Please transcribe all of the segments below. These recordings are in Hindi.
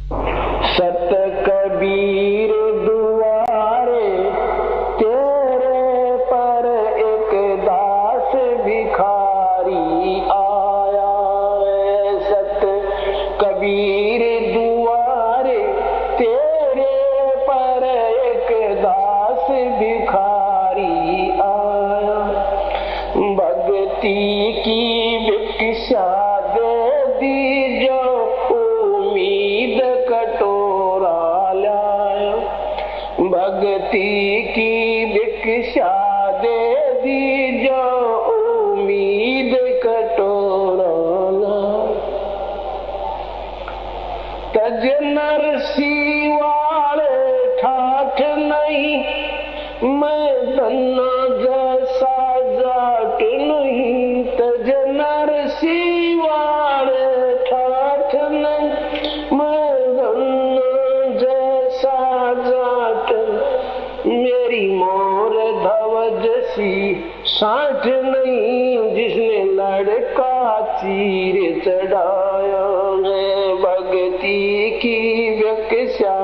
सत कबीर दुआरे तेरे पर एक दास भिखारी आया है। सत कबीर दुआरे तेरे पर एक दास भिखारी आया। भक्ति की भिक्षा दे दी जो उम्मीद कटोरा लाया। भक्ति की भिक्षा दे दी जो उम्मीद कटोरा लाया। तज नरसी वाले ठाठ नहीं, मैं धन्ना जैसा जाट नहीं। तज नरसी वाले ठाठ नहीं, मैं धन्ना जैसा जाट। मेरी मोर धवज सी साठ नहीं, जिसने लड़का चीर चढ़ाया है। भक्ति की भिक्षा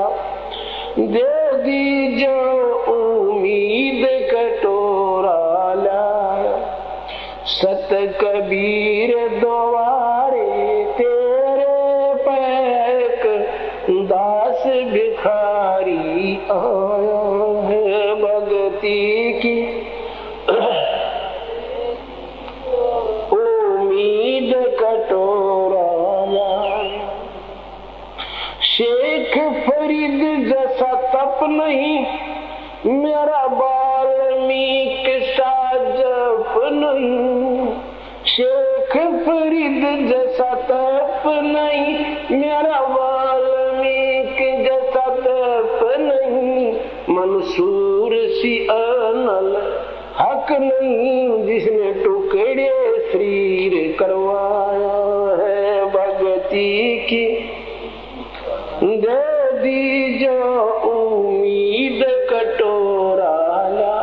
दे दी जो उम्मीद कटोरा लाया। सत कबीर द्वारे तेरे पैक दास भिखारी आया है। भक्ति की उम्मीद कटोरा लाया। शेख फरीद जैसा तप नहीं, मेरा वाल्मीकि सा जप नहीं। शेख फरीद जैसा तप नहीं, मेरा वाल्मीकि जैसा तप नहीं। मंसूर सी अनल हक नहीं, जिसने टुकड़े शरीर करवाया है। भक्ति की दे दी जो उम्मीद कटोरा ला।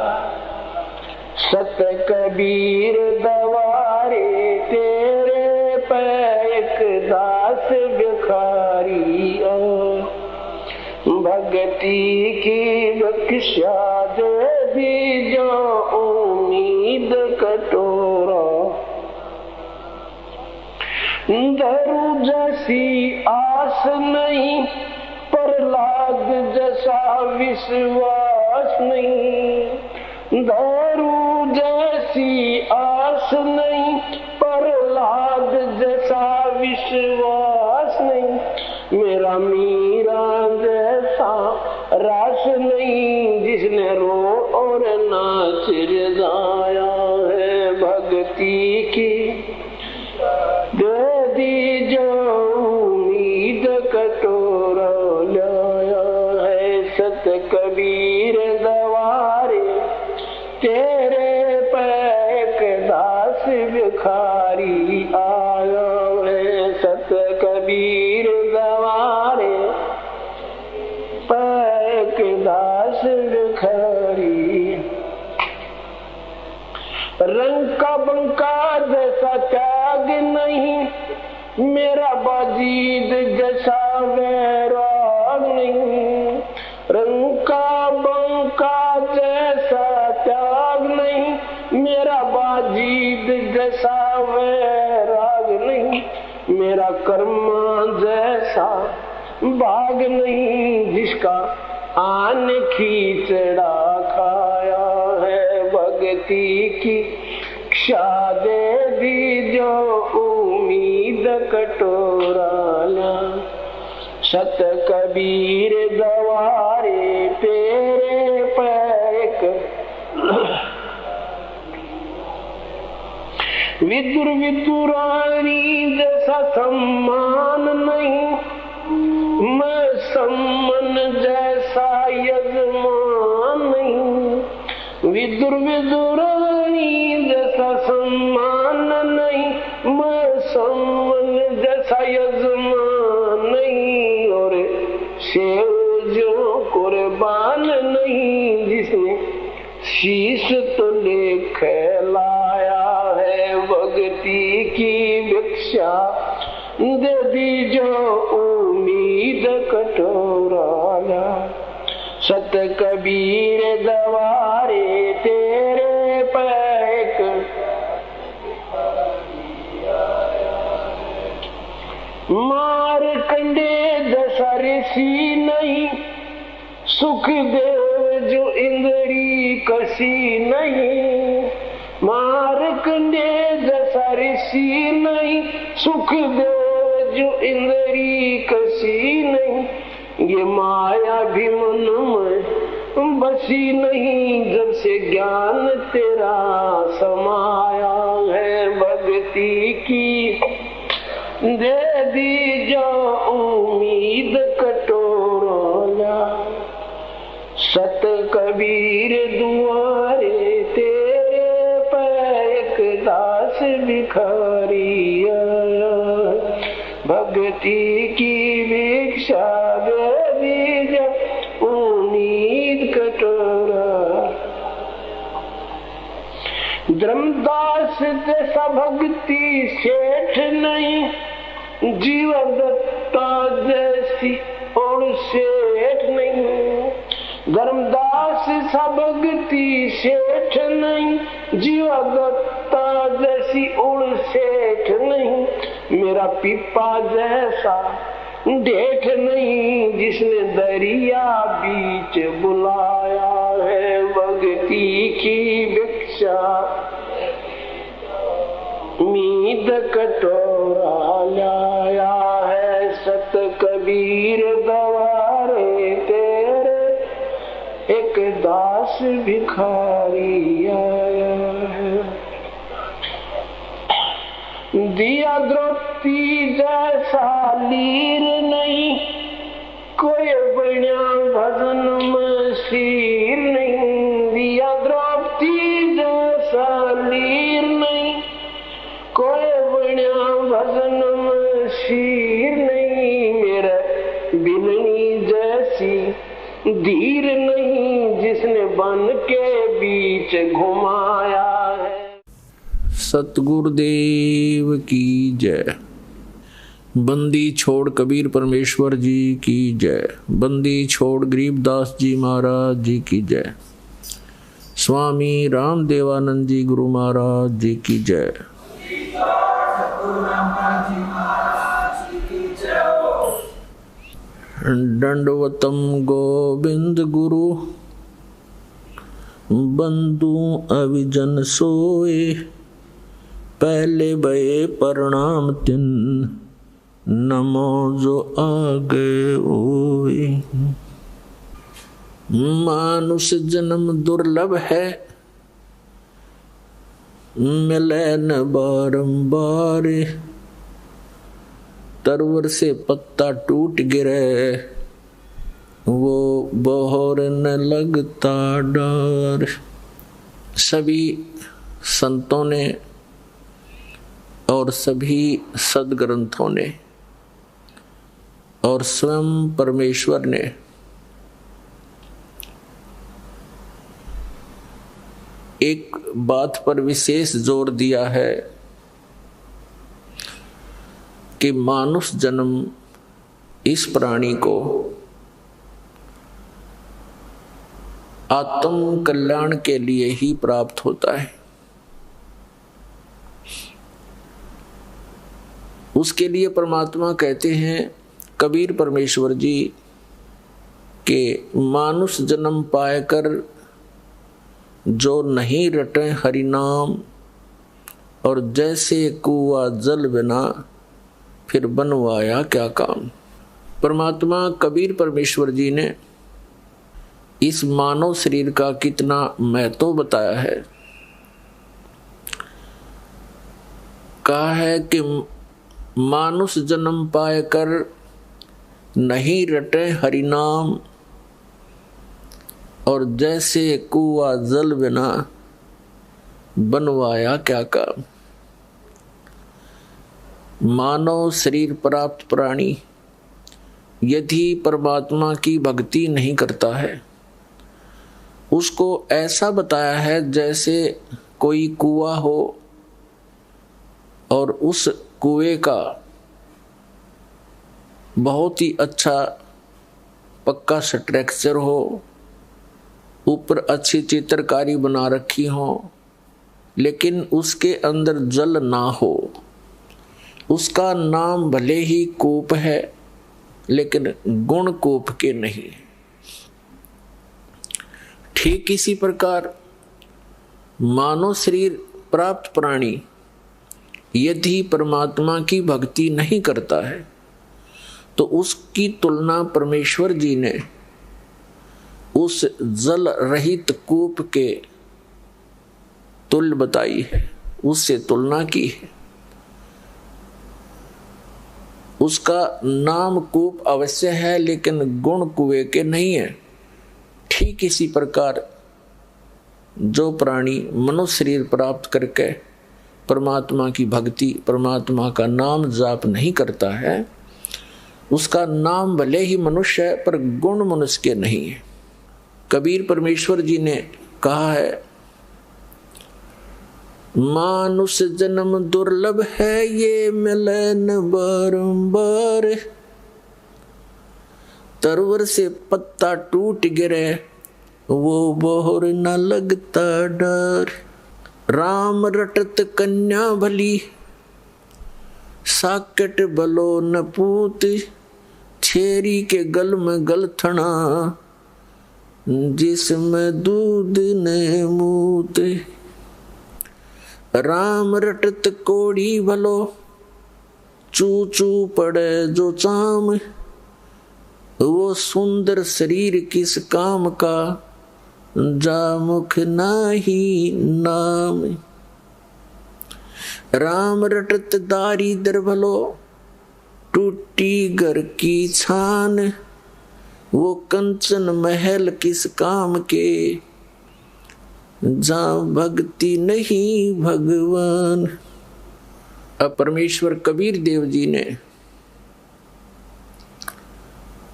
सत कबीर दवारे तेरे पैक दास भिखारी आ। भक्ति की भिक्षा दे दी जो उम्मीद कटोरा। धरू जैसी आस नहीं, प्रहलाद जैसा विश्वास नहीं। धरू जैसी आस नहीं, प्रहलाद जैसा विश्वास नहीं। मेरा मीरा जैसा रास नहीं, जिसने रो और नाच रजाया है। भक्ति की दे दी जो उम्मीद कटोरा लाया है। सत कबीर दवारे तेरे पैक दास भिखारी आया है। सत कबीर दवारे पैक दास भिखारी। रंग का बंका जैसा त्याग नहीं, मेरा बाजीद जैसा वैराग नहीं। रंग का बंका जैसा त्याग नहीं, मेरा बाजीद जैसा वैराग नहीं। मेरा कर्मा जैसा भाग नहीं, जिसका आन खींचड़ा खाया है। भक्ति की भिक्षा दे दी जो उम्मीद कटोरा ला। सत कबीर दवारे तेरे पैक। विदुर विदुरानी जैसा सम्मान नहीं, मैं सम्मन जैसा यजमान नहीं। विदुर विदुरानी जैसा सम्मान नहीं, मैं सम्मन जैसा यजमान नहीं। और सेव जो कुर्बान नहीं, जिसने शीश तो ले खैलाया है। भक्ति की भिक्षा दे दी जो उम्मीद कर कटोरा। सत कबीर दवारे तेरे पैक, मार कंडे दशा ऋषि नहीं, सुख देव जो इंद्री कसी नहीं। मार कंडे दशा ऋषि नहीं, सुख देव जो इंद्री कसी नहीं। ये माया भी मन में बसी नहीं, जब से ज्ञान तेरा समाया है। भक्ति की दे दी जो उम्मीद कटोरा। सत कबीर दुआरे तेरे पैक दास भिखारी। भक्ति की भिक्षा दे दी जो उम्मीद कटोरा। धर्मदास जैसा भक्ति सेठ नहीं, जीव दत्ता जैसी और सेठ नहीं। धर्मदास सा भक्ति सेठ नहीं, जीव दत्ता जैसी और सेठ नहीं। मेरा पिपा जैसा डेठ नहीं, जिसने दरिया बीच बुलाया है। भक्ति की भिक्षा उम्मीद कटोरा लाया है। सत कबीर दवारे तेरे एक दास भिखारी आया है। दिया द्रौपदी जैसा लीर नहीं, कोई बन्या भजन में सिर नहीं। दिया द्रौपदी जैसा लीर नहीं, कोई बन्या भजन में सिर नहीं। मेरा बिननी जैसी धीर नहीं, जिसने बन के बीच घुमाया है। सतगुरुदेव की जय। बंदी छोड़ कबीर परमेश्वर जी की जय। बंदी छोड़ गरीबदास जी महाराज जी की जय। स्वामी रामदेवानंद जी गुरु महाराज जी की जय। दंडवतम गोविंद गुरु, बंधु अविजन सोए। पहले भये प्रणाम तिन, नमो जो आगे ओए। मानुष जन्म दुर्लभ है, मिले न बारंबार। तरवर से पत्ता टूट गिरे, वो बहोर न लगता डर। सभी संतों ने और सभी सदग्रंथों ने और स्वयं परमेश्वर ने एक बात पर विशेष जोर दिया है कि मानुष जन्म इस प्राणी को आत्म कल्याण के लिए ही प्राप्त होता है। उसके लिए परमात्मा कहते हैं कबीर परमेश्वर जी के मानुष जन्म पाकर जो नहीं रटे हरि नाम, और जैसे कुआ जल बिना फिर बनवाया क्या काम। परमात्मा कबीर परमेश्वर जी ने इस मानव शरीर का कितना महत्व बताया है। कहा है कि मानुष जन्म पाकर नहीं रटे हरि नाम, और जैसे कुआ जल बिना बनवाया क्या काम। मानव शरीर प्राप्त प्राणी यदि परमात्मा की भक्ति नहीं करता है, उसको ऐसा बताया है जैसे कोई कुआं हो और उस कुएं का बहुत ही अच्छा पक्का स्ट्रक्चर हो, ऊपर अच्छी चित्रकारी बना रखी हो, लेकिन उसके अंदर जल ना हो, उसका नाम भले ही कूप है लेकिन गुण कूप के नहीं। ठीक इसी प्रकार मानव शरीर प्राप्त प्राणी यदि परमात्मा की भक्ति नहीं करता है तो उसकी तुलना परमेश्वर जी ने उस जल रहित कूप के तुल्य बताई है, उससे तुलना की है। उसका नाम कूप अवश्य है लेकिन गुण कुएं के नहीं है। ठीक इसी प्रकार जो प्राणी मनुष्य शरीर प्राप्त करके परमात्मा की भक्ति, परमात्मा का नाम जाप नहीं करता है, उसका नाम भले ही मनुष्य है पर गुण मनुष्य के नहीं है। कबीर परमेश्वर जी ने कहा है, मानुष जन्म दुर्लभ है ये मिले न बारंबार, तरवर से पत्ता टूट गिरे वो बोहर न लगता डर। राम रटत कन्या भली साकेट भलो न पूत, छेरी के गल में गलथना जिसमें दूध ने मूत। राम रटत कोड़ी भलो चू चू पड़े जो चाम, वो सुंदर शरीर किस काम का जा मुख नाही नाम। राम रटत दारी दर भलो टूटी घर की छान, वो कंचन महल किस काम के जहाँ भक्ति नहीं भगवान। अब परमेश्वर कबीर देव जी ने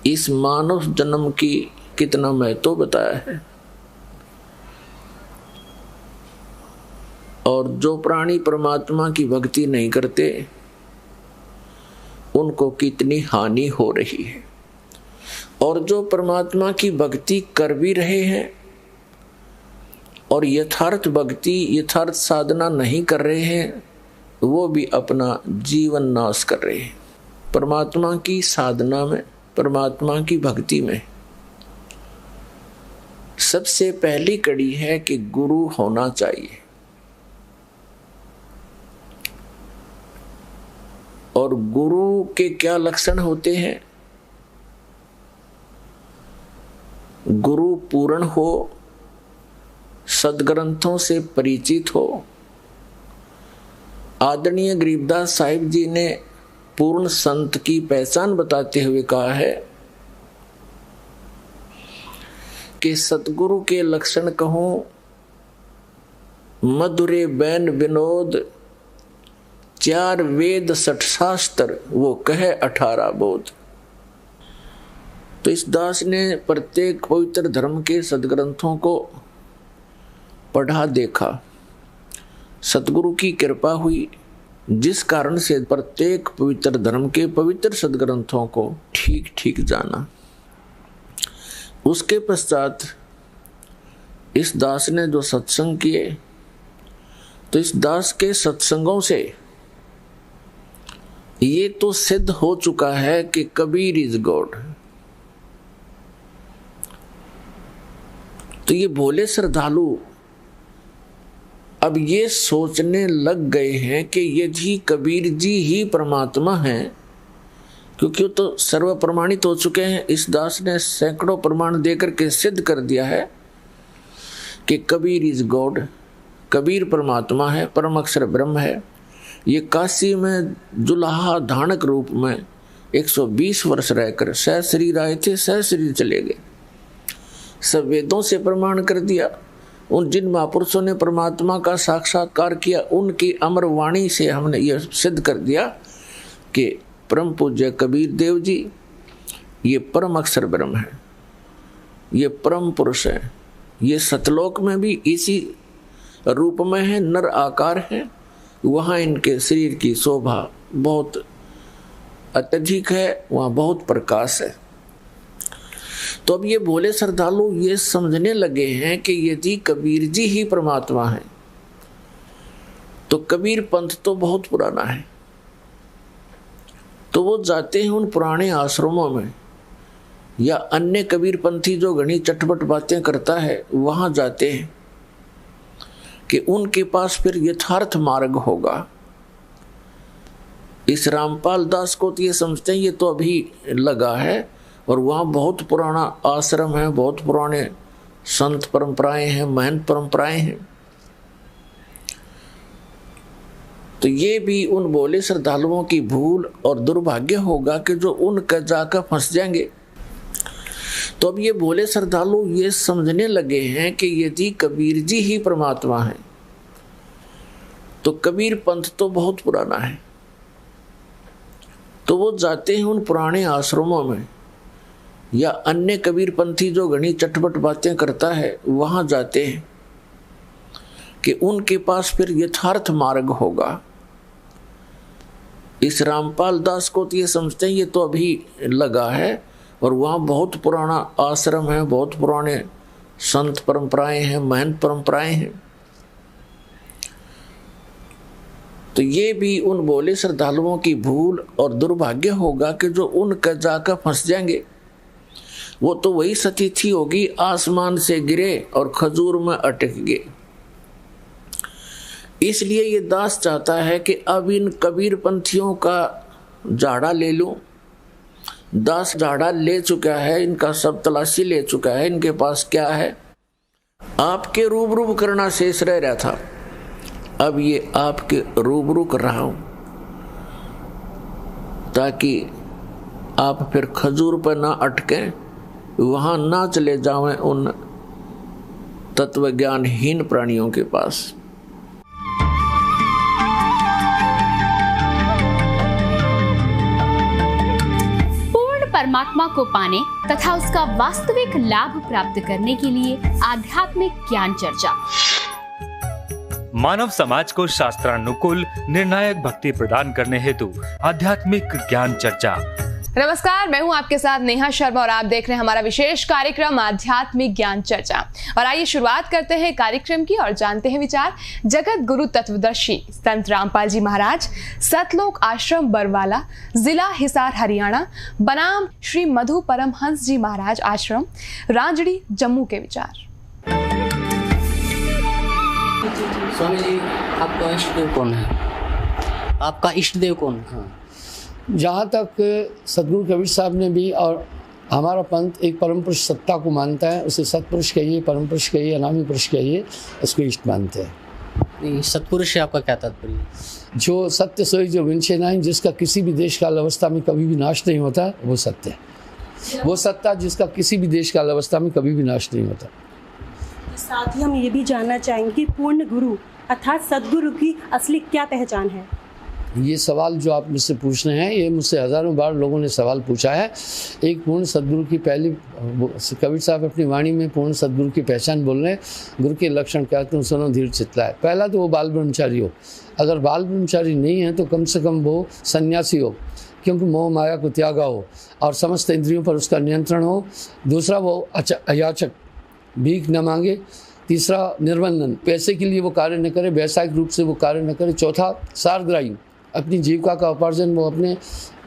इस मानव जन्म की कितना महत्व बताया है, और जो प्राणी परमात्मा की भक्ति नहीं करते उनको कितनी हानि हो रही है, और जो परमात्मा की भक्ति कर भी रहे हैं और यथार्थ भक्ति यथार्थ साधना नहीं कर रहे हैं वो भी अपना जीवन नाश कर रहे हैं। परमात्मा की साधना में, परमात्मा की भक्ति में सबसे पहली कड़ी है कि गुरु होना चाहिए, और गुरु के क्या लक्षण होते हैं? गुरु पूर्ण हो, सदग्रंथों से परिचित हो। आदरणीय गरीबदास साहिब जी ने पूर्ण संत की पहचान बताते हुए कहा है कि सतगुरु के लक्षण कहूं, मधुरे बैन विनोद, 4 वेद 60 शास्त्र, वो कहे 18 बोध। तो इस दास ने प्रत्येक पवित्र धर्म के सदग्रंथों को पढ़ा देखा, सतगुरु की कृपा हुई जिस कारण से प्रत्येक पवित्र धर्म के पवित्र सदग्रंथों को ठीक ठीक जाना। उसके पश्चात इस दास ने जो सत्संग किए, तो इस दास के सत्संगों से ये तो सिद्ध हो चुका है कि कबीर इज गॉड। तो ये भोले श्रद्धालु अब ये सोचने लग गए हैं कि यदि कबीर जी ही परमात्मा हैं, क्योंकि वो तो सर्व प्रमाणित हो चुके हैं। इस दास ने सैकड़ों प्रमाण देकर के सिद्ध कर दिया है कि कबीर इज गॉड, कबीर परमात्मा है, परम अक्षर ब्रह्म है। ये काशी में जुलाहा धानक रूप में 120 वर्ष रहकर सह शरीर आए थे, सह शरीर चले गए। सब वेदों से प्रमाण कर दिया। उन जिन महापुरुषों ने परमात्मा का साक्षात्कार किया उनकी अमर वाणी से हमने यह सिद्ध कर दिया कि परम पूज्य कबीर देव जी ये परम अक्षर ब्रह्म है, ये परम पुरुष है, ये सतलोक में भी इसी रूप में है, नर आकार है। वहाँ इनके शरीर की शोभा बहुत अत्यधिक है, वहाँ बहुत प्रकाश है। तो अब ये भोले श्रद्धालु ये समझने लगे हैं कि यदि कबीर जी ही परमात्मा है तो कबीर पंथ तो बहुत पुराना है। तो वो जाते हैं उन पुराने आश्रमों में या अन्य कबीर पंथी जो घनी चटपट बातें करता है वहां जाते हैं कि उनके पास फिर यथार्थ मार्ग होगा। इस रामपाल दास को तो ये समझते हैं ये तो अभी लगा है, और वहाँ बहुत पुराना आश्रम है, बहुत पुराने संत परंपराएं हैं, महंत परंपराएं हैं। तो ये भी उन भोले श्रद्धालुओं की भूल और दुर्भाग्य होगा कि जो उनका जाकर फंस जाएंगे। तो अब ये भोले श्रद्धालु ये समझने लगे हैं कि यदि कबीर जी ही परमात्मा है तो कबीर पंथ तो बहुत पुराना है। तो वो जाते हैं उन पुराने आश्रमों में या अन्य कबीर पंथी जो घनी चटपट बातें करता है वहां जाते हैं कि उनके पास फिर यथार्थ मार्ग होगा। इस रामपाल दास को तो ये समझते हैं ये तो अभी लगा है, और वहाँ बहुत पुराना आश्रम है, बहुत पुराने संत परंपराएं हैं, महंत परंपराएं हैं। तो ये भी उन भोले श्रद्धालुओं की भूल और दुर्भाग्य होगा कि जो उनका जाकर फंस जाएंगे। वो तो वही सतिथि होगी, आसमान से गिरे और खजूर में अटक गए। इसलिए ये दास चाहता है कि अब इन कबीर पंथियों का झाड़ा ले लूं। दास झाड़ा ले चुका है, इनका सब तलाशी ले चुका है, इनके पास क्या है, आपके रूबरू करना शेष रह रहा था। अब ये आपके रूबरू कर रहा हूं ताकि आप फिर खजूर पर ना अटकें, वहां ना चले जावें उन तत्वज्ञानहीन प्राणियों के पास। पूर्ण परमात्मा को पाने तथा उसका वास्तविक लाभ प्राप्त करने के लिए आध्यात्मिक ज्ञान चर्चा। मानव समाज को शास्त्रानुकूल निर्णायक भक्ति प्रदान करने हेतु आध्यात्मिक ज्ञान चर्चा। नमस्कार, मैं हूं आपके साथ नेहा शर्मा और आप देख रहे हैं हमारा विशेष कार्यक्रम आध्यात्मिक ज्ञान चर्चा। और आइए शुरुआत करते हैं कार्यक्रम की और जानते हैं विचार जगत गुरु तत्वदर्शी संत रामपाल जी महाराज, सतलोक आश्रम बरवाला, जिला हिसार हरियाणा, बनाम श्री मधु परमहंस जी महाराज आश्रम, रांजड़ी, जम्मू के विचार। स्वामी जी, आपका इष्ट देव कौन है? आपका इष्ट देव कौन है? जहाँ तक सदगुरु कबीर साहब ने भी, और हमारा पंथ एक परम पुरुष सत्ता को मानता है, उसे सतपुरुष कहिए, परम पुरुष कहिए, अनामी पुरुष कहिए, उसको इष्ट मानते हैं। नहीं, सतपुरुष से आपका क्या तात्पर्य? जो सत्य सोई जो विनशे नहीं, जिसका किसी भी देश काल अवस्था में कभी भी नाश नहीं होता, वो सत्य है। वो सत्ता जिसका किसी भी देश काल अवस्था में कभी भी नाश नहीं होता। साथ ही हम ये भी जानना चाहेंगे कि पूर्ण गुरु अर्थात सदगुरु की असली क्या पहचान है? ये सवाल जो आप मुझसे पूछ रहे हैं, ये मुझसे हजारों बार लोगों ने सवाल पूछा है। एक पूर्ण सदगुरु की पहली, कबीर साहब अपनी वाणी में पूर्ण सदगुरु की पहचान बोल रहे हैं। गुरु के लक्षण क्या तुम सुनो धीर चितलाए। पहला तो वो बाल ब्रह्मचारी हो, अगर बाल ब्रह्मचारी नहीं है तो कम से कम वो सन्यासी हो, क्योंकि मोह माया को त्यागा हो और समस्त इंद्रियों पर उसका नियंत्रण हो। दूसरा वो अयाचक, भीख न मांगे। तीसरा निर्बंधन, पैसे के लिए वो कार्य न करे, व्यावसायिक रूप से वो कार्य न करे। चौथा सारग्राही, अपनी जीविका का उपार्जन वो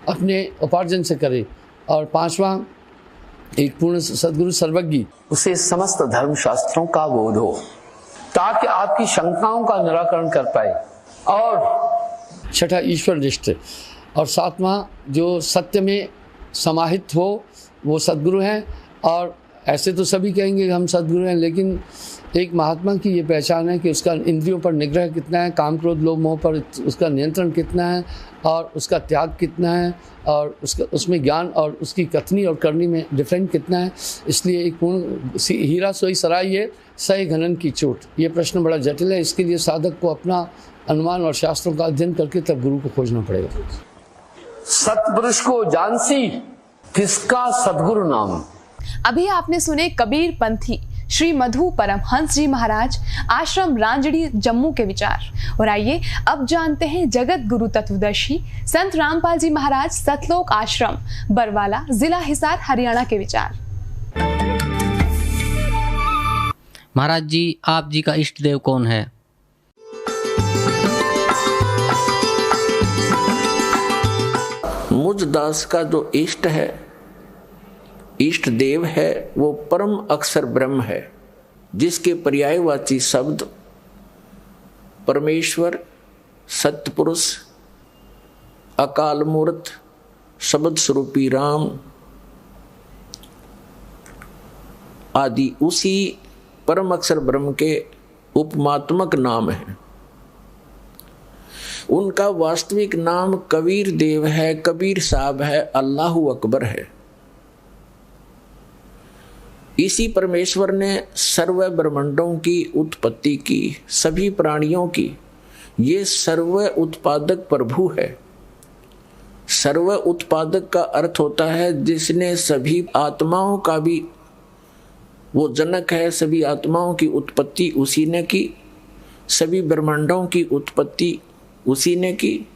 अपने उपार्जन से करे। और पांचवा, एक पूर्ण सदगुरु सर्वज्ञ, उसे समस्त धर्म शास्त्रों का बोध हो ताकि आपकी शंकाओं का निराकरण कर पाए। और छठा ईश्वर निष्ठ। और सातवां, जो सत्य में समाहित हो, वो सदगुरु हैं। और ऐसे तो सभी कहेंगे हम सदगुरु हैं, लेकिन एक महात्मा की ये पहचान है कि उसका इंद्रियों पर निग्रह कितना है, काम क्रोध लोभ मोह पर उसका नियंत्रण कितना है, और उसका त्याग कितना है, और उसमें ज्ञान और उसकी कथनी और करनी में डिफरेंट कितना है। इसलिए एक पूर्ण हीरा सोई सराय है, सही घनन की चोट। ये प्रश्न बड़ा जटिल है। इसके लिए साधक को अपना अनुमान और शास्त्रों का अध्ययन करके तब गुरु को खोजना पड़ेगा। सतपुरुष को जानसी किसका सदगुरु नाम। अभी आपने सुने कबीर पंथी श्री मधु परमहंस जी महाराज, आश्रम रांजड़ी, जम्मू के विचार। और आइए अब जानते हैं जगत गुरु तत्वदर्शी संत रामपाल जी महाराज, सतलोक आश्रम बरवाला, जिला हिसार हरियाणा के विचार। महाराज जी, आप जी का इष्ट देव कौन है? मुझ दास का जो इष्ट है, इष्ट देव है, वो परम अक्षर ब्रह्म है, जिसके पर्यायवाची शब्द परमेश्वर, सत्पुरुष, अकाल मूर्त, शब्द स्वरूपी राम आदि उसी परम अक्षर ब्रह्म के उपमात्मक नाम है। उनका वास्तविक नाम कबीर देव है, कबीर साहब है, अल्लाहु अकबर है। इसी परमेश्वर ने सर्व ब्रह्मांडों की उत्पत्ति की, सभी प्राणियों की। ये सर्व उत्पादक प्रभु है। सर्व उत्पादक का अर्थ होता है जिसने सभी आत्माओं का भी, वो जनक है, सभी आत्माओं की उत्पत्ति उसी ने की, सभी ब्रह्मांडों की उत्पत्ति उसी ने की,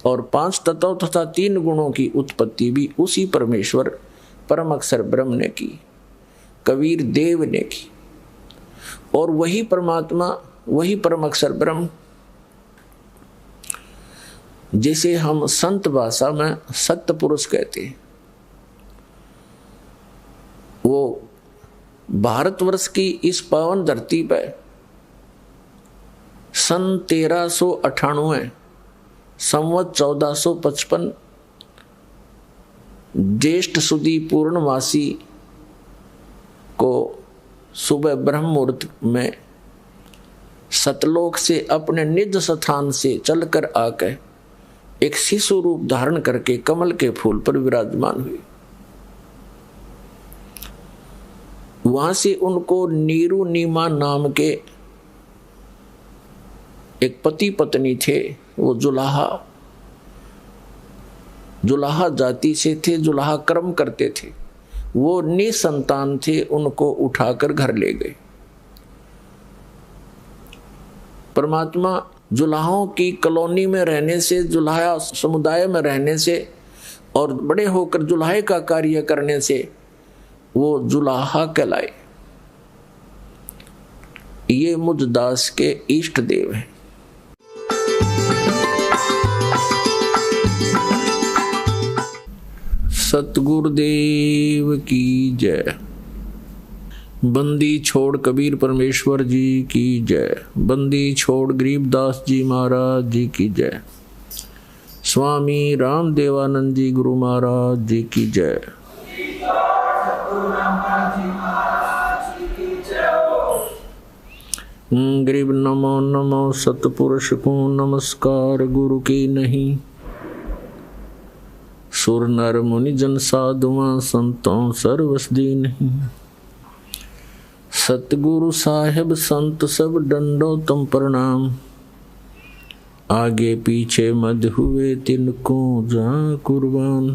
और 5 तत्व तथा 3 गुणों की उत्पत्ति भी उसी परमेश्वर परम अक्षर ब्रह्म ने की, कबीर देव ने की। और वही परमात्मा, वही परम अक्षर ब्रह्म, जिसे हम संत भाषा में सत्य पुरुष कहते हैं, वो भारतवर्ष की इस पावन धरती पर सन 1398 संवत 1455 ज्येष्ठ सुदी पूर्णमासी को सुबह ब्रह्म मुहूर्त में सतलोक से अपने निज स्थान से चलकर आकर एक शिशु रूप धारण करके कमल के फूल पर विराजमान हुई। वहां से उनको नीरू नीमा नाम के एक पति पत्नी थे। वो जुलाहा जाति से थे, जुलाहा कर्म करते थे। वो निसंतान थे, उनको उठाकर घर ले गए। परमात्मा जुलाहों की कॉलोनी में रहने से, जुलाहा समुदाय में रहने से और बड़े होकर जुलाहे का कार्य करने से वो जुलाहा कहलाए। ये मुझ दास के इष्ट देव हैं। सतगुरुदेव की जय। बंदी छोड़ कबीर परमेश्वर जी की जय। बंदी छोड़ गरीबदास जी महाराज जी की जय। स्वामी रामदेवानंद जी गुरु महाराज जी की जय। गरीब नमो नमो सतपुरुष को नमस्कार गुरु की नहीं। सुर नर मुनि जन साधुआ संतों सर्वसदी नहीं। सतगुरु साहेब संत सब डंडो तुम प्रणाम। आगे पीछे मध हुए तिनको जहाँ कुर्बान।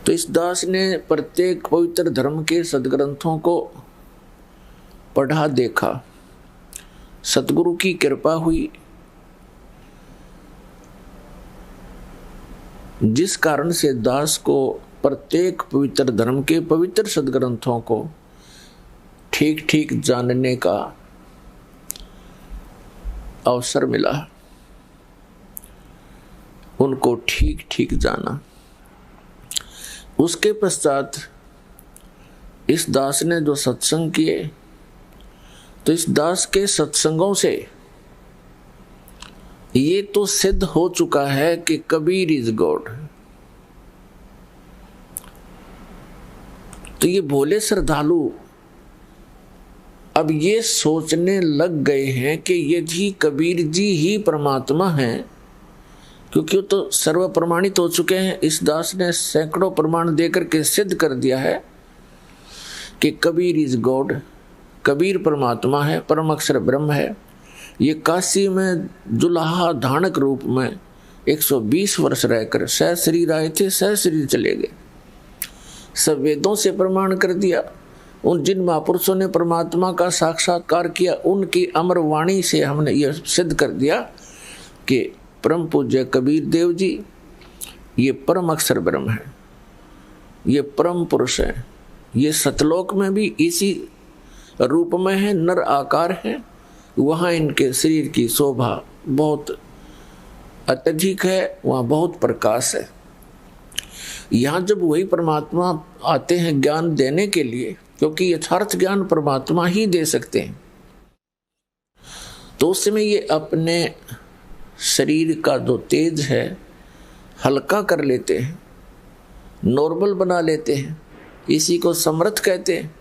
तो इस दास ने प्रत्येक पवित्र धर्म के सदग्रंथों को पढ़ा देखा। सतगुरु की कृपा हुई, जिस कारण से दास को प्रत्येक पवित्र धर्म के पवित्र सदग्रंथों को ठीक ठीक जानने का अवसर मिला। उनको ठीक ठीक जाना। उसके पश्चात इस दास ने जो सत्संग किए, तो इस दास के सत्संगों से ये तो सिद्ध हो चुका है कि कबीर इज गॉड। तो ये भोले श्रद्धालु अब ये सोचने लग गए हैं कि यदि कबीर जी ही परमात्मा हैं, क्योंकि वो तो सर्व प्रमाणित हो चुके हैं। इस दास ने सैकड़ों प्रमाण देकर के सिद्ध कर दिया है कि कबीर इज गॉड, कबीर परमात्मा है, परम अक्षर ब्रह्म है। ये काशी में जुलाहा धानक रूप में 120 वर्ष रहकर सह शरीर आए थे, सह शरीर चले गए। सब वेदों से प्रमाण कर दिया। उन जिन महापुरुषों ने परमात्मा का साक्षात्कार किया, उनकी अमर वाणी से हमने यह सिद्ध कर दिया कि परम पूज्य कबीर देव जी ये परम अक्षर ब्रह्म है, ये परम पुरुष है। ये सतलोक में भी इसी रूप में है, नर आकार है, वहाँ इनके शरीर की शोभा बहुत अत्यधिक है, वहाँ बहुत प्रकाश है। यहाँ जब वही परमात्मा आते हैं ज्ञान देने के लिए, क्योंकि यथार्थ ज्ञान परमात्मा ही दे सकते हैं, तो उस समय ये अपने शरीर का जो तेज है हल्का कर लेते हैं, नॉर्मल बना लेते हैं। इसी को समर्थ कहते हैं।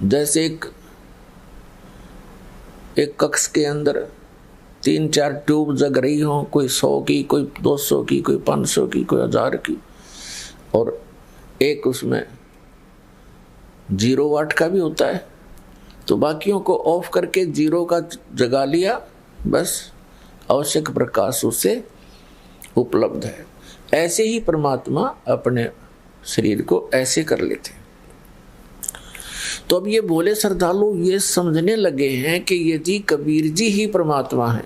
जैसे एक कक्ष के अंदर 3-4 ट्यूब जग रही हो, कोई 100 की, कोई 200 की, कोई 500 की, कोई 1000 की, और एक उसमें 0 वाट का भी होता है, तो बाकियों को ऑफ करके 0 का जगा लिया, बस आवश्यक प्रकाश उससे उपलब्ध है। ऐसे ही परमात्मा अपने शरीर को ऐसे कर लेते हैं। तो अब ये भोले श्रद्धालु ये समझने लगे हैं कि यदि कबीर जी ही परमात्मा है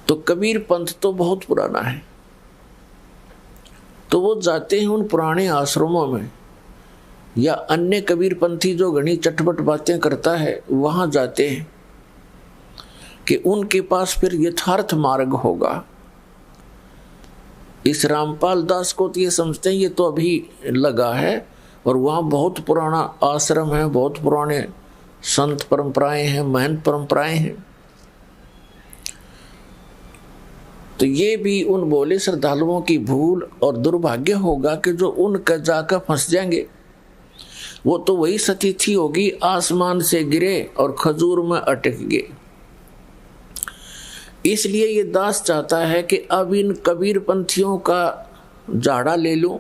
तो कबीर पंथ तो बहुत पुराना है। तो वो जाते हैं उन पुराने आश्रमों में, या अन्य कबीर पंथी जो घनी चटपट बातें करता है वहां जाते हैं कि उनके पास फिर यथार्थ मार्ग होगा। इस रामपाल दास को तो ये समझते हैं ये तो अभी लगा है, और वहाँ बहुत पुराना आश्रम है, बहुत पुराने संत परंपराएं हैं, महंत परंपराएं हैं। तो ये भी उन भोले श्रद्धालुओं की भूल और दुर्भाग्य होगा कि जो उनका जाकर फंस जाएंगे। वो तो वही सतिथि होगी, आसमान से गिरे और खजूर में अटक गए। इसलिए ये दास चाहता है कि अब इन कबीर पंथियों का झाड़ा ले लूं।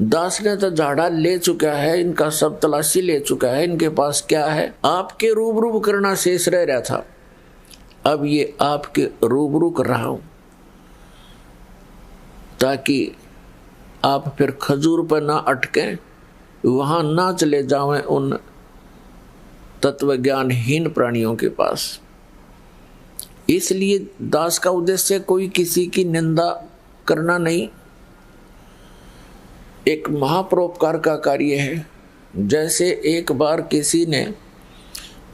दास ने तो झाड़ा ले चुका है, इनका सब तलाशी ले चुका है, इनके पास क्या है, आपके रूबरू करना शेष रह रहा था। अब ये आपके रूबरू कर रहा हूं ताकि आप फिर खजूर पर ना अटकें, वहां ना चले जावें उन तत्वज्ञानहीन प्राणियों के पास। इसलिए दास का उद्देश्य कोई किसी की निंदा करना नहीं, एक महापरोपकार का कार्य है। जैसे एक बार किसी ने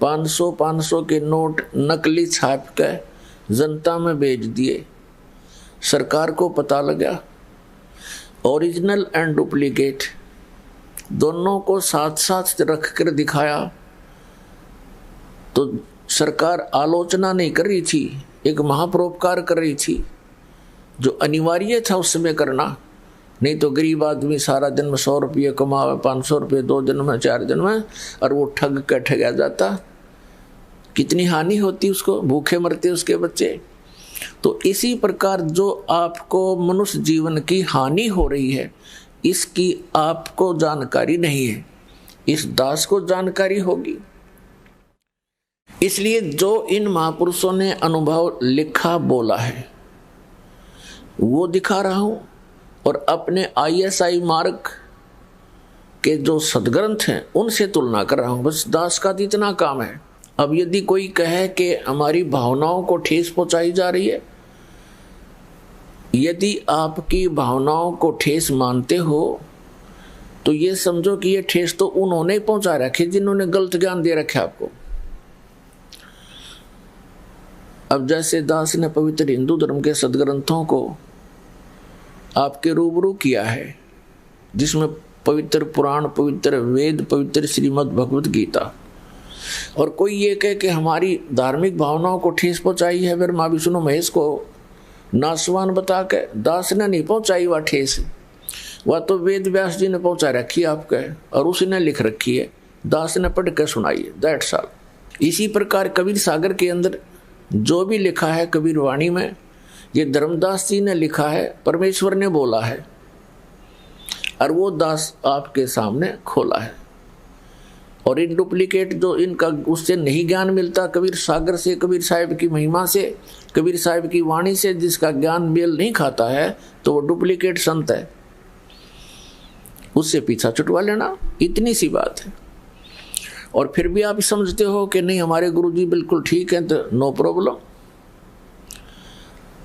500 के नोट नकली छाप कर जनता में भेज दिए। सरकार को पता लगा, ओरिजिनल एंड डुप्लीकेट दोनों को साथ साथ रख कर दिखाया, तो सरकार आलोचना नहीं कर रही थी, एक महापरोपकार कर रही थी जो अनिवार्य था उस समय करना। नहीं तो गरीब आदमी सारा दिन में 100 रुपये कमावे, 500 रुपये 2 दिन में 4 दिन में, और वो ठग कर ठगा जाता, कितनी हानि होती उसको, भूखे मरते उसके बच्चे। तो इसी प्रकार जो आपको मनुष्य जीवन की हानि हो रही है, इसकी आपको जानकारी नहीं है, इस दास को जानकारी होगी। इसलिए जो इन महापुरुषों ने अनुभव लिखा बोला है वो दिखा रहा हूं, और अपने ISI मार्ग के जो सदग्रंथ हैं उनसे तुलना कर रहा हूं। बस दास का इतना काम है। अब यदि कोई कहे कि हमारी भावनाओं को ठेस पहुंचाई जा रही है, यदि आपकी भावनाओं को ठेस मानते हो तो ये समझो कि ये ठेस तो उन्होंने पहुंचा रखे जिन्होंने गलत ज्ञान दे रखे आपको। अब जैसे दास ने पवित्र हिंदू धर्म के सदग्रंथों को आपके रूबरू किया है, जिसमें पवित्र पुराण, पवित्र वेद, पवित्र श्रीमद् भगवत गीता, और कोई ये कहे कि हमारी धार्मिक भावनाओं को ठेस पहुंचाई है, फिर माँ विष्णु महेश को नासवान बता के, दास ने नहीं पहुंचाई वह ठेस, वह तो वेद व्यास जी ने पहुंचा रखी है आपके, और उसी ने लिख रखी है, दास ने पढ़ के सुनाई है, दैट्स ऑल। इसी प्रकार कबीर सागर के अंदर जो भी लिखा है कबीर वाणी में, ये धर्मदास जी ने लिखा है, परमेश्वर ने बोला है, और वो दास आपके सामने खोला है। और इन डुप्लीकेट जो इनका उससे नहीं ज्ञान मिलता, कबीर सागर से, कबीर साहिब की महिमा से, कबीर साहिब की वाणी से जिसका ज्ञान मेल नहीं खाता है, तो वो डुप्लीकेट संत है, उससे पीछा छुटवा लेना, इतनी सी बात है। और फिर भी आप समझते हो कि नहीं हमारे गुरुजी बिल्कुल ठीक हैं, तो नो प्रॉब्लम,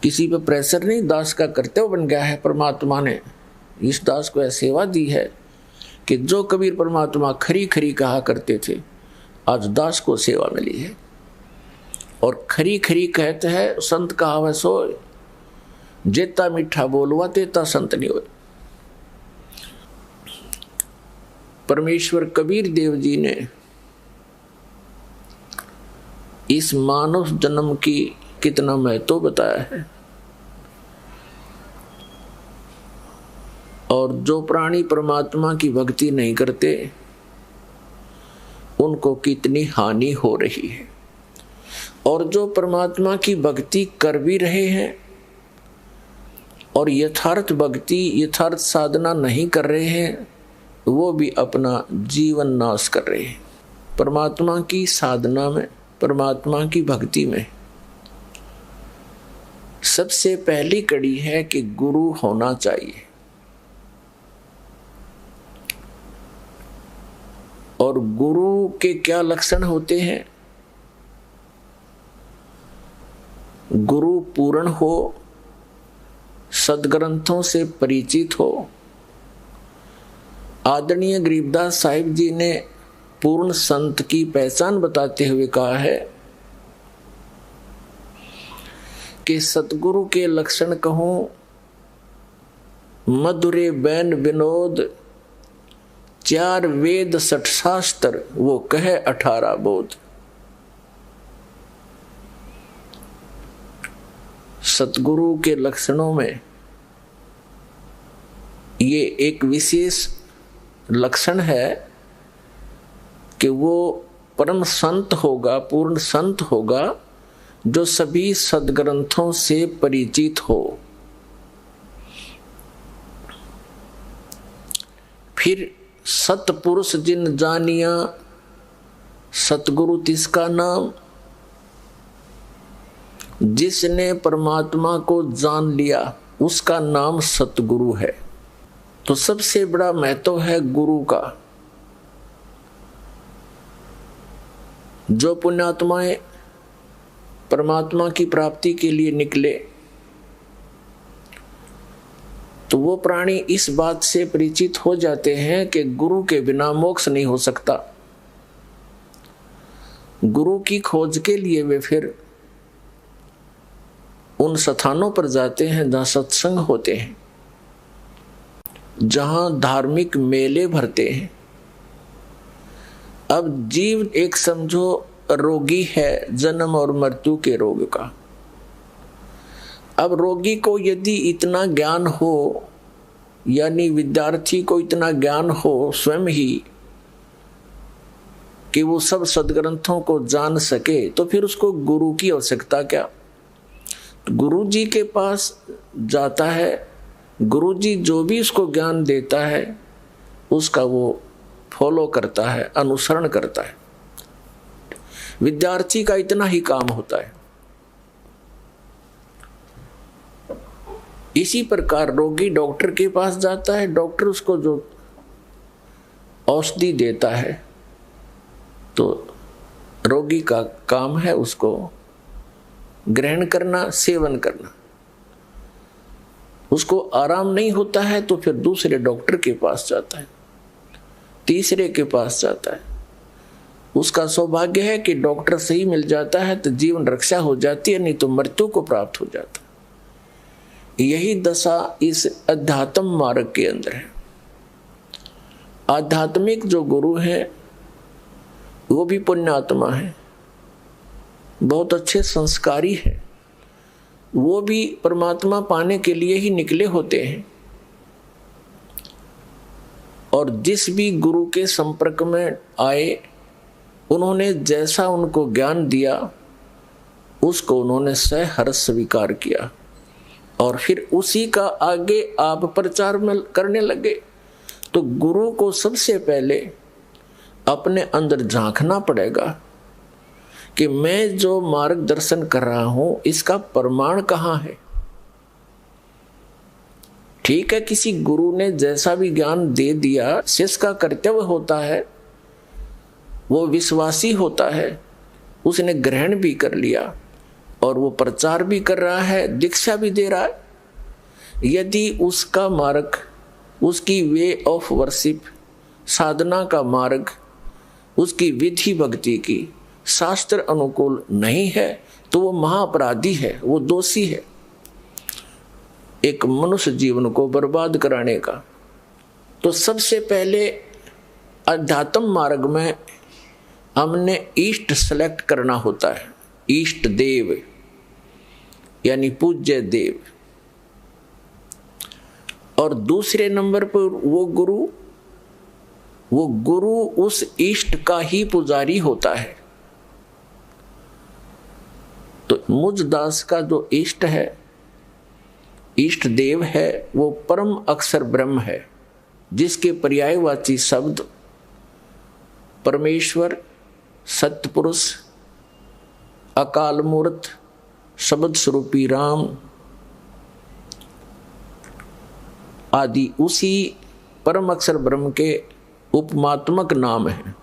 किसी पे प्रेशर नहीं, दास का कर्तव्य बन गया है। परमात्मा ने इस दास को सेवा दी है कि जो कबीर परमात्मा खरी खरी कहा करते थे, आज दास को सेवा मिली है। और खरी खरी कहते हैं संत कहावत सोए, जेता मीठा बोलवा तेता संत नहीं होए। परमेश्वर कबीर देव जी ने इस मानव जन्म की कितना महत्व बताया है, और जो प्राणी परमात्मा की भक्ति नहीं करते उनको कितनी हानि हो रही है, और जो परमात्मा की भक्ति कर भी रहे हैं और यथार्थ भक्ति यथार्थ साधना नहीं कर रहे हैं, वो भी अपना जीवन नाश कर रहे हैं। परमात्मा की साधना में, परमात्मा की भक्ति में सबसे पहली कड़ी है कि गुरु होना चाहिए। और गुरु के क्या लक्षण होते हैं? गुरु पूर्ण हो, सदग्रंथों से परिचित हो। आदरणीय गरीबदास साहिब जी ने पूर्ण संत की पहचान बताते हुए कहा है कि सतगुरु के लक्षण कहूं, मधुरे बैन विनोद, 4 वेद 60 शास्त्र, वो कहे 18 बोध। सतगुरु के लक्षणों में ये एक विशेष लक्षण है कि वो परम संत होगा, पूर्ण संत होगा, जो सभी सदग्रंथों से परिचित हो। फिर सतपुरुष जिन जानिया, सतगुरु तिसका नाम। जिसने परमात्मा को जान लिया उसका नाम सतगुरु है। तो सबसे बड़ा महत्व है गुरु का। जो पुण्यात्माएं परमात्मा की प्राप्ति के लिए निकले तो वो प्राणी इस बात से परिचित हो जाते हैं कि गुरु के बिना मोक्ष नहीं हो सकता। गुरु की खोज के लिए वे फिर उन स्थानों पर जाते हैं जहां सत्संग होते हैं, जहां धार्मिक मेले भरते हैं। अब जीव एक समझो रोगी है जन्म और मृत्यु के रोग का। अब रोगी को यदि इतना ज्ञान हो, यानी विद्यार्थी को इतना ज्ञान हो स्वयं ही कि वो सब सदग्रंथों को जान सके, तो फिर उसको गुरु की आवश्यकता क्या। गुरु जी के पास जाता है, गुरु जी जो भी उसको ज्ञान देता है उसका वो फॉलो करता है, अनुसरण करता है। विद्यार्थी का इतना ही काम होता है। इसी प्रकार रोगी डॉक्टर के पास जाता है, डॉक्टर उसको जो औषधि देता है तो रोगी का काम है उसको ग्रहण करना, सेवन करना। उसको आराम नहीं होता है तो फिर दूसरे डॉक्टर के पास जाता है, तीसरे के पास जाता है। उसका सौभाग्य है कि डॉक्टर सही मिल जाता है तो जीवन रक्षा हो जाती है, नहीं तो मृत्यु को प्राप्त हो जाता है। यही दशा इस अध्यात्म मार्ग के अंदर है। आध्यात्मिक जो गुरु है वो भी पुण्यात्मा है, बहुत अच्छे संस्कारी है। वो भी परमात्मा पाने के लिए ही निकले होते हैं, और जिस भी गुरु के संपर्क में आए उन्होंने जैसा उनको ज्ञान दिया उसको उन्होंने सहर्ष स्वीकार किया, और फिर उसी का आगे आप प्रचार में करने लगे। तो गुरु को सबसे पहले अपने अंदर झांकना पड़ेगा कि मैं जो मार्गदर्शन कर रहा हूं इसका प्रमाण कहां है। ठीक है, किसी गुरु ने जैसा भी ज्ञान दे दिया, शिष्य का कर्तव्य होता है, वो विश्वासी होता है, उसने ग्रहण भी कर लिया और वो प्रचार भी कर रहा है, दीक्षा भी दे रहा है। यदि उसका मार्ग, उसकी वे ऑफ वर्शिप साधना का मार्ग, उसकी विधि भक्ति की शास्त्र अनुकूल नहीं है तो वो महाअपराधी है, वो दोषी है एक मनुष्य जीवन को बर्बाद कराने का। तो सबसे पहले अध्यात्म मार्ग में हमने इष्ट सेलेक्ट करना होता है, इष्ट देव यानी पूज्य देव। और दूसरे नंबर पर वो गुरु उस इष्ट का ही पुजारी होता है। तो मुझ दास का जो इष्ट है, इष्ट देव है, वो परम अक्षर ब्रह्म है, जिसके पर्यायवाची शब्द परमेश्वर, सत्पुरुष, अकाल मूर्त, शब्द स्वरूपी राम आदि उसी परम अक्षर ब्रह्म के उपमात्मक नाम है।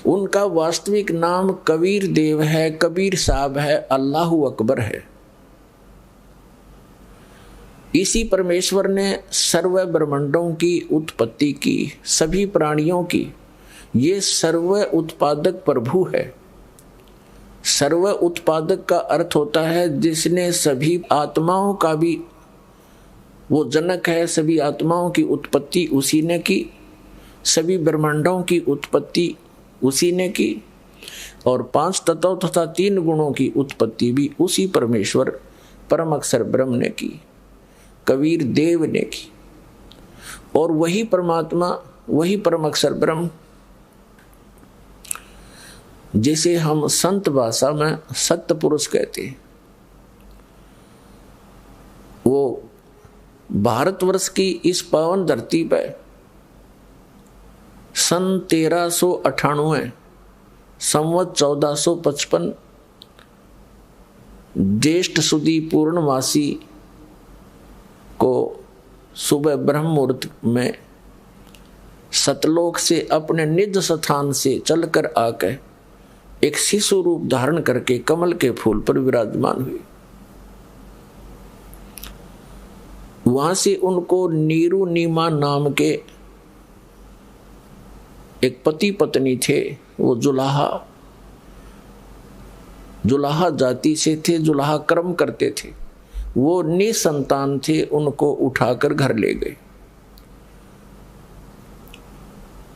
उनका वास्तविक नाम कबीर देव है, कबीर साहब है, अल्लाहु अकबर है। इसी परमेश्वर ने सर्व ब्रह्मांडों की उत्पत्ति की, सभी प्राणियों की। ये सर्व उत्पादक प्रभु है। सर्व उत्पादक का अर्थ होता है जिसने सभी आत्माओं का भी, वो जनक है, सभी आत्माओं की उत्पत्ति उसी ने की, सभी ब्रह्मांडों की उत्पत्ति उसी ने की, और 5 तत्वों तथा 3 गुणों की उत्पत्ति भी उसी परमेश्वर परम अक्षर ब्रह्म ने की, कबीर देव ने की। और वही परमात्मा, वही परम अक्षर ब्रह्म, जिसे हम संत भाषा में सत्य पुरुष कहते हैं, वो भारतवर्ष की इस पावन धरती पर सन 1398 संवत 1455 ज्येष्ठ सुदी पूर्णमासी को सुबह ब्रह्म मुहूर्त में सतलोक से अपने निज स्थान से चलकर आकर एक शिशु रूप धारण करके कमल के फूल पर विराजमान हुए। वहां से उनको नीरू नीमा नाम के एक पति पत्नी थे, वो जुलाहा जाति से थे, जुलाहा कर्म करते थे, वो निसंतान थे, उनको उठाकर घर ले गए।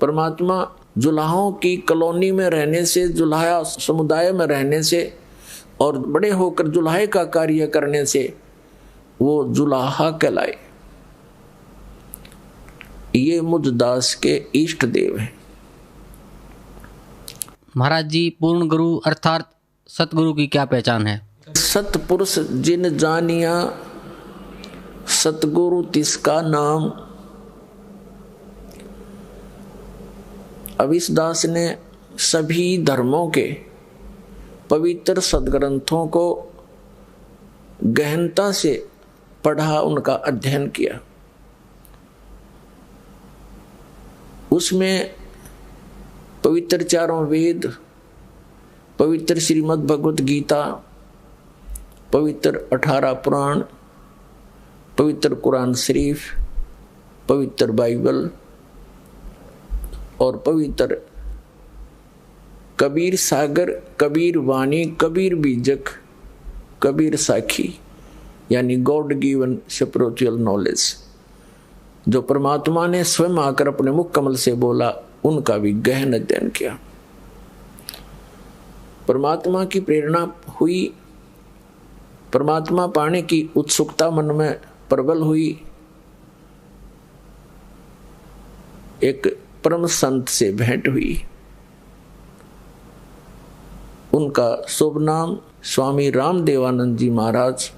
परमात्मा जुलाहों की कॉलोनी में रहने से, जुलाहा समुदाय में रहने से और बड़े होकर जुलाहे का कार्य करने से वो जुलाहा कहलाए। ये मुझ दास के इष्ट देव हैं। महाराज जी, पूर्ण गुरु अर्थात सतगुरु की क्या पहचान है? सतपुरुष जिन जानिया, सतगुरु तिसका नाम। अविसदास ने सभी धर्मों के पवित्र सदग्रंथों को गहनता से पढ़ा, उनका अध्ययन किया। उसमें पवित्र 4 वेद, पवित्र श्रीमद् भगवत गीता, पवित्र 18 पुराण, पवित्र कुरान शरीफ, पवित्र बाइबल और पवित्र कबीर सागर, कबीर वाणी, कबीर बीजक, कबीर साखी यानी गॉड गिवन स्पिरिचुअल नॉलेज, जो परमात्मा ने स्वयं आकर अपने मुख कमल से बोला, उनका भी गहन अध्ययन किया। परमात्मा की प्रेरणा हुई, परमात्मा पाने की उत्सुकता मन में प्रबल हुई। एक परम संत से भेंट हुई। उनका शुभ नाम स्वामी रामदेवानंद जी महाराज,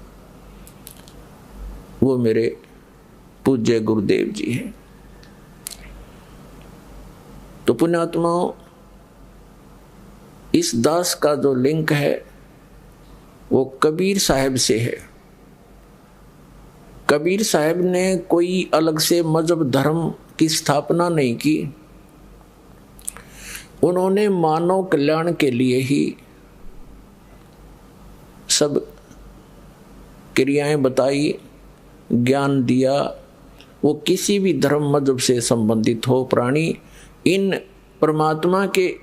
वो मेरे पूज्य गुरुदेव जी हैं। तो पुण्यात्माओं, इस दास का जो लिंक है वो कबीर साहब से है। कबीर साहब ने कोई अलग से मजहब धर्म की स्थापना नहीं की। उन्होंने मानव कल्याण के लिए ही सब क्रियाएं बताई, ज्ञान दिया, वो किसी भी धर्म मजहब से संबंधित हो प्राणी, इन परमात्मा के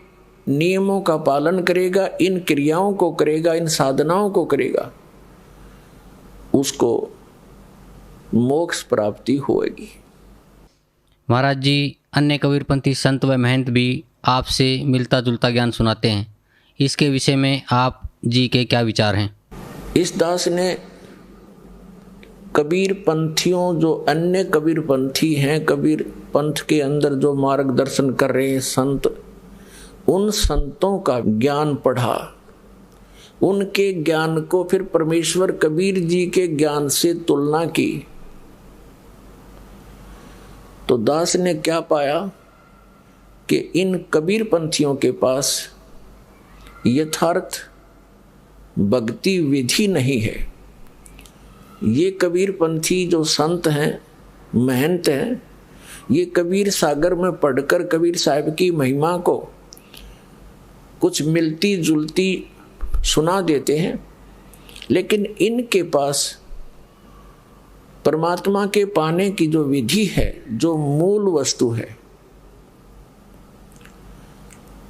नियमों का पालन करेगा, इन क्रियाओं को करेगा, इन साधनाओं को करेगा, उसको मोक्ष प्राप्ति होगी। महाराज जी, अन्य कबीरपंथी संत व महंत भी आपसे मिलता जुलता ज्ञान सुनाते हैं, इसके विषय में आप जी के क्या विचार हैं? इस दास ने कबीर पंथियों, जो अन्य कबीर पंथी हैं, कबीर पंथ के अंदर जो मार्गदर्शन कर रहे हैं संत, उन संतों का ज्ञान पढ़ा, उनके ज्ञान को फिर परमेश्वर कबीर जी के ज्ञान से तुलना की, तो दास ने क्या पाया कि इन कबीर पंथियों के पास यथार्थ भक्ति विधि नहीं है। ये कबीर पंथी जो संत हैं, महंत हैं, ये कबीर सागर में पढ़कर कबीर साहब की महिमा को कुछ मिलती जुलती सुना देते हैं, लेकिन इनके पास परमात्मा के पाने की जो विधि है, जो मूल वस्तु है,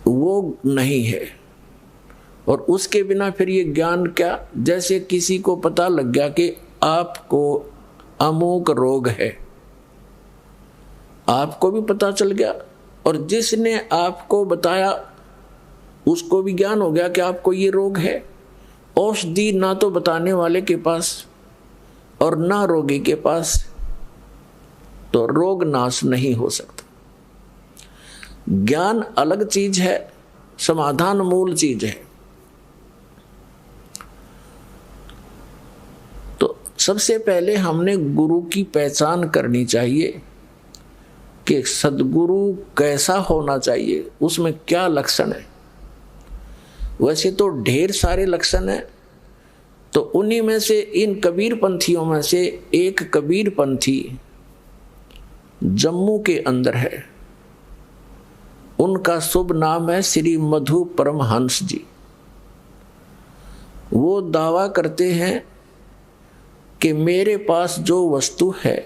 वो नहीं है। और उसके बिना फिर ये ज्ञान क्या? जैसे किसी को पता लग गया कि आपको अमुक रोग है, आपको भी पता चल गया, और जिसने आपको बताया उसको भी ज्ञान हो गया कि आपको ये रोग है। औषधि ना तो बताने वाले के पास और ना रोगी के पास, तो रोग नाश नहीं हो सकता। ज्ञान अलग चीज है, समाधान मूल चीज है। तो सबसे पहले हमने गुरु की पहचान करनी चाहिए कि सद्गुरु कैसा होना चाहिए, उसमें क्या लक्षण है। वैसे तो ढेर सारे लक्षण हैं, तो उन्हीं में से, इन कबीर पंथियों में से एक कबीर पंथी जम्मू के अंदर है, उनका शुभ नाम है श्री मधु परमहंस जी। वो दावा करते हैं कि मेरे पास जो वस्तु है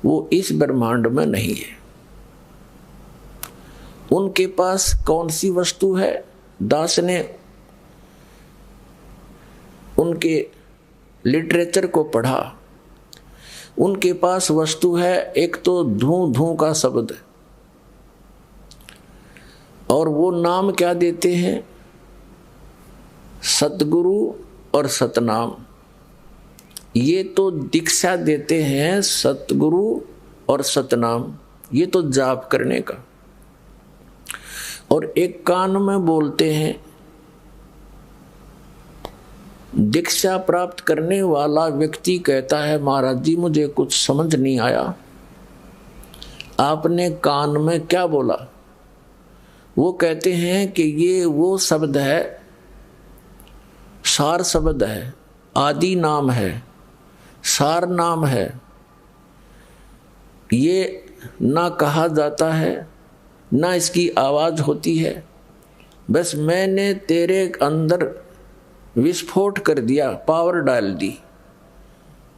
वो इस ब्रह्मांड में नहीं है। उनके पास कौन सी वस्तु है? दास ने उनके लिटरेचर को पढ़ा, उनके पास वस्तु है एक तो धूं धूं का शब्द, और वो नाम क्या देते हैं? सतगुरु और सतनाम। ये तो दीक्षा देते हैं सतगुरु और सतनाम, ये तो जाप करने का। और एक कान में बोलते हैं। दीक्षा प्राप्त करने वाला व्यक्ति कहता है, महाराज जी मुझे कुछ समझ नहीं आया, आपने कान में क्या बोला? वो कहते हैं कि ये वो शब्द है, सार शब्द है, आदि नाम है, सार नाम है, ये ना कहा जाता है ना इसकी आवाज होती है, बस मैंने तेरे अंदर विस्फोट कर दिया, पावर डाल दी,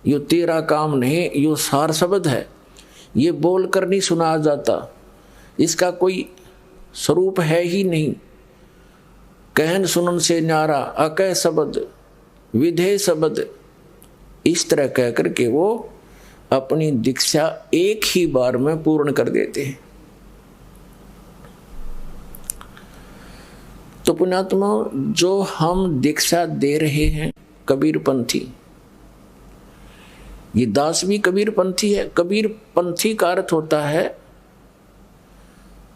यो तेरा काम नहीं, यो सार शब्द है, ये बोल कर नहीं सुना जाता, इसका कोई स्वरूप है ही नहीं। कहन सुनन से न्यारा अकह शब्द विधेय शब्द, इस तरह कह करके वो अपनी दीक्षा एक ही बार में पूर्ण कर देते हैं। तो पुण्यात्मा, जो हम दीक्षा दे रहे हैं कबीर पंथी, ये दास भी कबीर पंथी है। कबीर पंथी का अर्थ होता है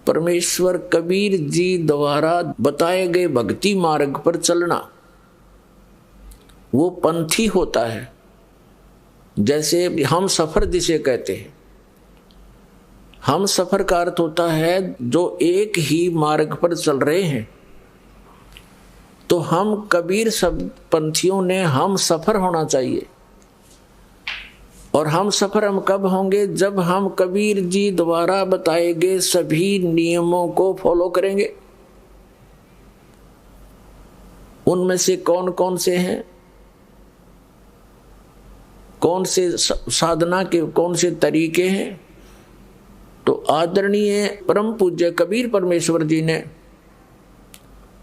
परमेश्वर कबीर जी द्वारा बताए गए भक्ति मार्ग पर चलना, वो पंथी होता है। जैसे हम सफर जिसे कहते हैं, हम सफर का अर्थ होता है जो एक ही मार्ग पर चल रहे हैं। तो हम कबीर सब पंथियों ने हम सफर होना चाहिए। और हम सफर हम कब होंगे? जब हम कबीर जी द्वारा बताए गए सभी नियमों को फॉलो करेंगे। उनमें से कौन कौन से हैं? कौन से साधना के कौन से तरीके हैं, तो आदरणीय परम पूज्य कबीर परमेश्वर जी ने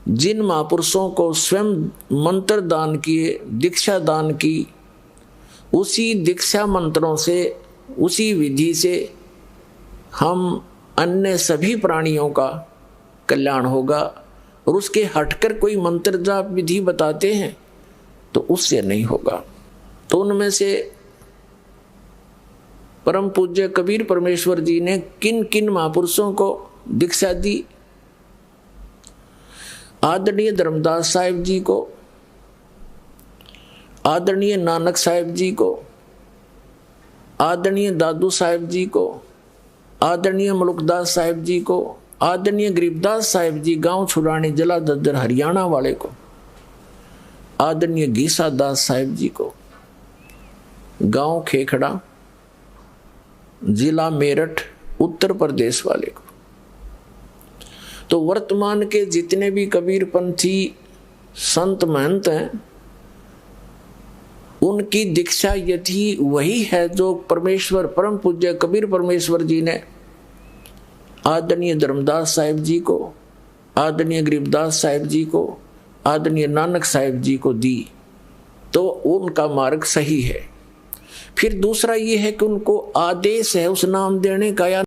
जिन महापुरुषों को स्वयं मंत्र दान किए, दीक्षा दान की, उसी दीक्षा मंत्रों से, उसी विधि से हम अन्य सभी प्राणियों का कल्याण होगा। और उसके हटकर कोई मंत्र जाप विधि बताते हैं तो उससे नहीं होगा। तो उनमें से परम पूज्य कबीर परमेश्वर जी ने किन किन महापुरुषों को दीक्षा दी? आदरणीय धर्मदास साहिब जी को, आदरणीय नानक साहिब जी को, आदरणीय दादू साहिब जी को, आदरणीय मलुकदास साहिब जी को, आदरणीय गरीबदास साहिब जी गांव छुड़ानी जिला दद्दर हरियाणा वाले को, आदरणीय गीसा दास साहिब जी को गांव खेखड़ा जिला मेरठ उत्तर प्रदेश वाले को। तो वर्तमान के जितने भी कबीरपंथी संत महंत हैं, उनकी दीक्षा यदि वही है जो परमेश्वर परम पूज्य कबीर परमेश्वर जी ने आदरणीय धर्मदास साहिब जी को, आदरणीय गरीबदास साहिब जी को, आदरणीय नानक साहिब जी को दी, तो उनका मार्ग सही है। फिर दूसरा ये है कि उनको आदेश है उस नाम देने का या